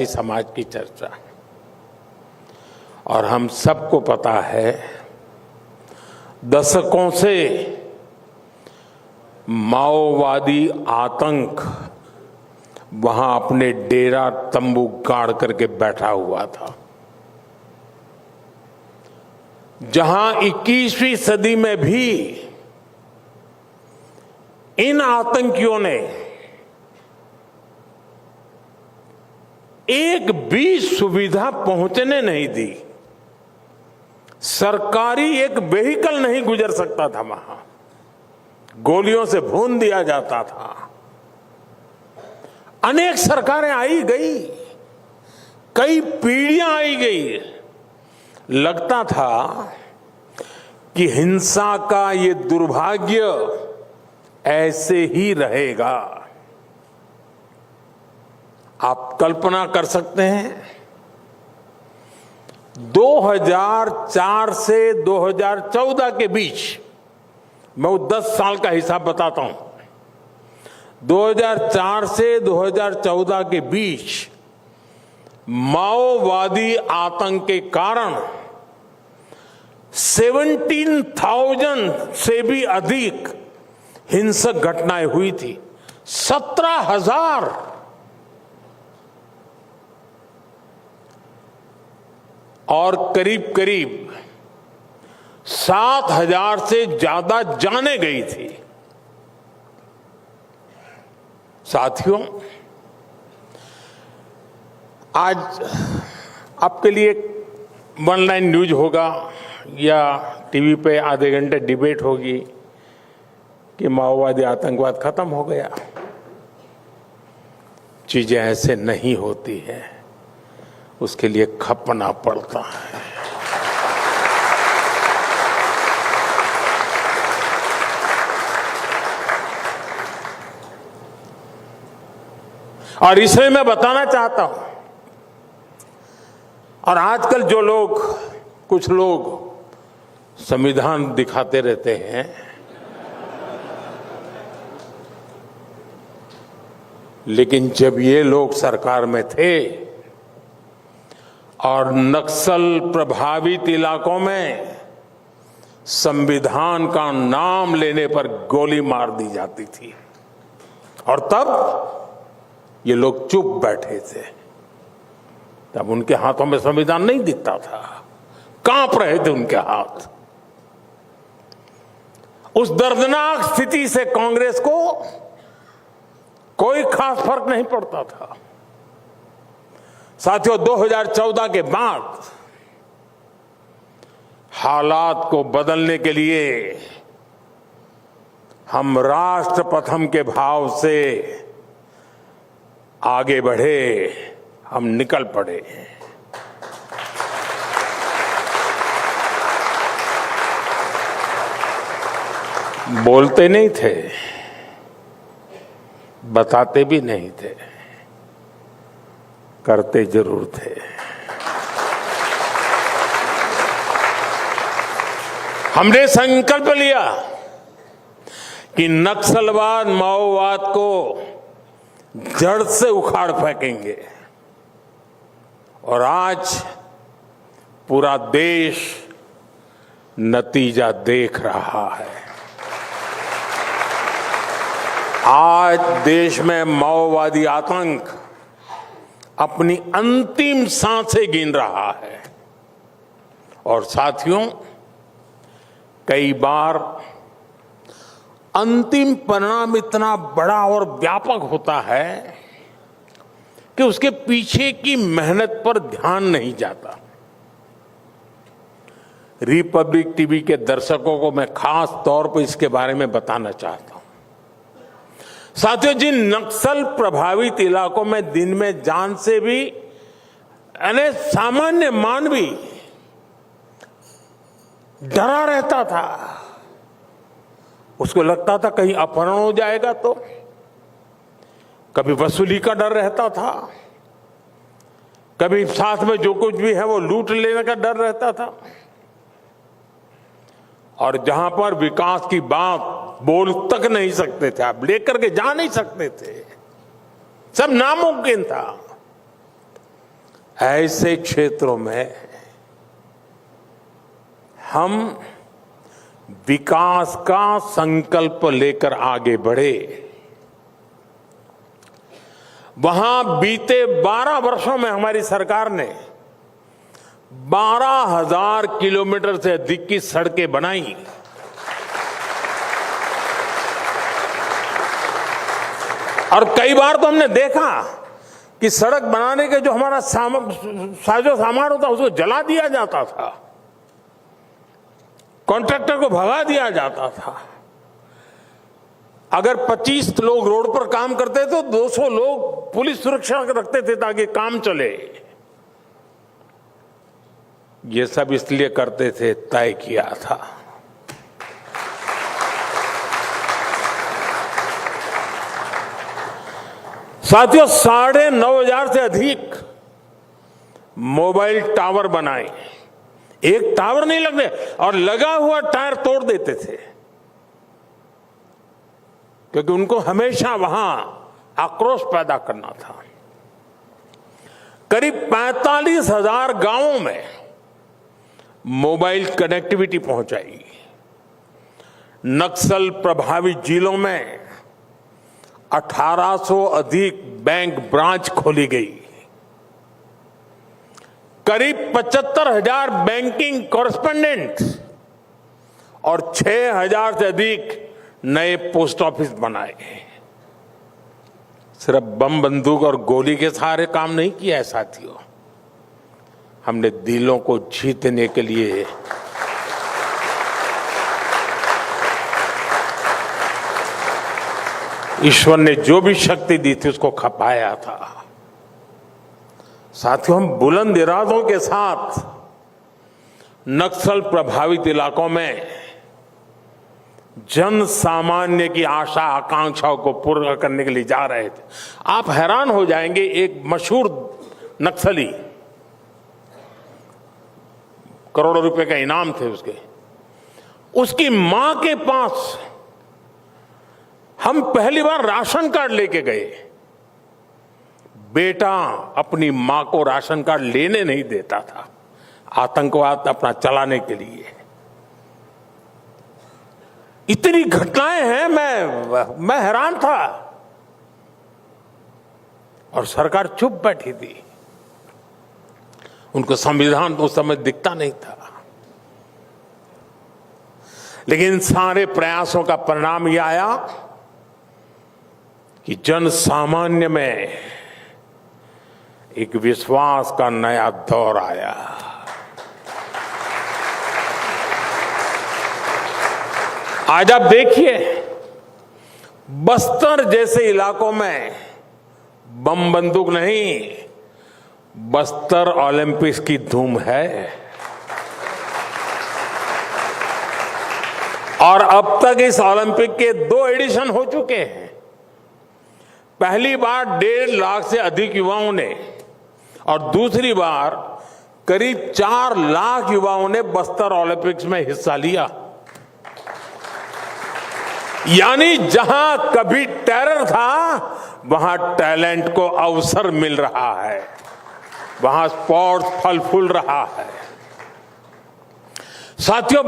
आदिवासी समाज की चर्चा। और हम सबको पता है दशकों से माओवादी आतंक वहां अपने डेरा तंबू गाड़ करके बैठा हुआ था, जहां 21वीं सदी में भी इन आतंकियों ने एक भी सुविधा पहुंचने नहीं दी। सरकारी एक व्हीकल नहीं गुजर सकता था वहां, गोलियों से भून दिया जाता था। अनेक सरकारें आई गई, कई पीढ़ियां आई गई। लगता था कि हिंसा का ये दुर्भाग्य ऐसे ही रहेगा। आप कल्पना कर सकते हैं 2004 से 2014 के बीच, मैं वो 10 साल का हिसाब बताता हूं, 2004 से 2014 के बीच माओवादी आतंक के कारण 17,000 से भी अधिक हिंसक घटनाएं हुई थी। 17,000। और करीब करीब 7,000 से ज्यादा जानें गई थी। साथियों, आज आपके लिए वन लाइन न्यूज होगा या टीवी पे आधे घंटे डिबेट होगी कि माओवादी आतंकवाद खत्म हो गया। चीजें ऐसे नहीं होती हैं, उसके लिए खपना पड़ता है। और इसलिए मैं बताना चाहता हूं, और आजकल जो लोग, कुछ लोग संविधान दिखाते रहते हैं, लेकिन जब ये लोग सरकार में थे और नक्सल प्रभावित इलाकों में संविधान का नाम लेने पर गोली मार दी जाती थी, और तब ये लोग चुप बैठे थे। तब उनके हाथों में संविधान नहीं दिखता था, कांप रहे थे उनके हाथ। उस दर्दनाक स्थिति से कांग्रेस को कोई खास फर्क नहीं पड़ता था। साथियों, 2014 के बाद हालात को बदलने के लिए हम राष्ट्र प्रथम के भाव से आगे बढ़े, हम निकल पड़े। बोलते नहीं थे, बताते भी नहीं थे, करते जरूर थे। हमने संकल्प लिया कि नक्सलवाद, माओवाद को जड़ से उखाड़ फेंकेंगे, और आज पूरा देश नतीजा देख रहा है। आज देश में माओवादी आतंक अपनी अंतिम सांसें गिन रहा है। और साथियों, कई बार अंतिम परिणाम इतना बड़ा और व्यापक होता है कि उसके पीछे की मेहनत पर ध्यान नहीं जाता। रिपब्लिक टीवी के दर्शकों को मैं खास तौर पर इसके बारे में बताना चाहता हूं। साथियों, जिन नक्सल प्रभावित इलाकों में दिन में जान से भी यानी सामान्य मानवी डरा रहता था, उसको लगता था कहीं अपहरण हो जाएगा, तो कभी वसूली का डर रहता था, कभी साथ में जो कुछ भी है वो लूट लेने का डर रहता था। और जहां पर विकास की बात बोल तक नहीं सकते थे, आप लेकर के जा नहीं सकते थे, सब नामुमकिन था। ऐसे क्षेत्रों में हम विकास का संकल्प लेकर आगे बढ़े। वहां बीते 12 वर्षों में हमारी सरकार ने 12,000 किलोमीटर से अधिक की सड़कें बनाई। और कई बार तो हमने देखा कि सड़क बनाने के जो हमारा साजो सामान होता उसको जला दिया जाता था, कॉन्ट्रैक्टर को भगा दिया जाता था। अगर 25 लोग रोड पर काम करते तो 200 लोग पुलिस सुरक्षा रखते थे ताकि काम चले। ये सब इसलिए करते थे, तय किया था। साथियों, 9,500 से अधिक मोबाइल टावर बनाए। एक टावर नहीं लगने, और लगा हुआ टायर तोड़ देते थे, क्योंकि उनको हमेशा वहां आक्रोश पैदा करना था। करीब 45,000 गांवों में मोबाइल कनेक्टिविटी पहुंचाई। नक्सल प्रभावित जिलों में 1800 अधिक बैंक ब्रांच खोली गई। करीब 75,000 बैंकिंग कॉरेस्पोंडेंट और 6,000 से अधिक नए पोस्ट ऑफिस बनाए। सिर्फ बम बंदूक और गोली के सहारे काम नहीं किया है साथियों, हमने दिलों को जीतने के लिए ईश्वर ने जो भी शक्ति दी थी उसको खपाया था। साथियों, हम बुलंद इरादों के साथ नक्सल प्रभावित इलाकों में जन सामान्य की आशा आकांक्षाओं को पूरा करने के लिए जा रहे थे। आप हैरान हो जाएंगे, एक मशहूर नक्सली, करोड़ों रुपए का इनाम थे उसकी मां के पास हम पहली बार राशन कार्ड लेके गए। बेटा अपनी मां को राशन कार्ड लेने नहीं देता था, आतंकवाद अपना चलाने के लिए। इतनी घटनाएं हैं, मैं हैरान था, और सरकार चुप बैठी थी। उनको संविधान उस समय दिखता नहीं था, लेकिन सारे प्रयासों का परिणाम यह आया कि जन सामान्य में एक विश्वास का नया दौर आया। आज आप देखिए, बस्तर जैसे इलाकों में बम बंदूक नहीं, बस्तर ओलंपिक्स की धूम है। और अब तक इस ओलंपिक के 2 एडिशन हो चुके हैं। पहली बार 1.5 लाख से अधिक युवाओं ने, और दूसरी बार करीब 4 लाख युवाओं ने बस्तर ओलंपिक्स में हिस्सा लिया। यानी जहां कभी टेरर था, वहां टैलेंट को अवसर मिल रहा है, वहां स्पोर्ट्स फल फूल रहा है। साथियों,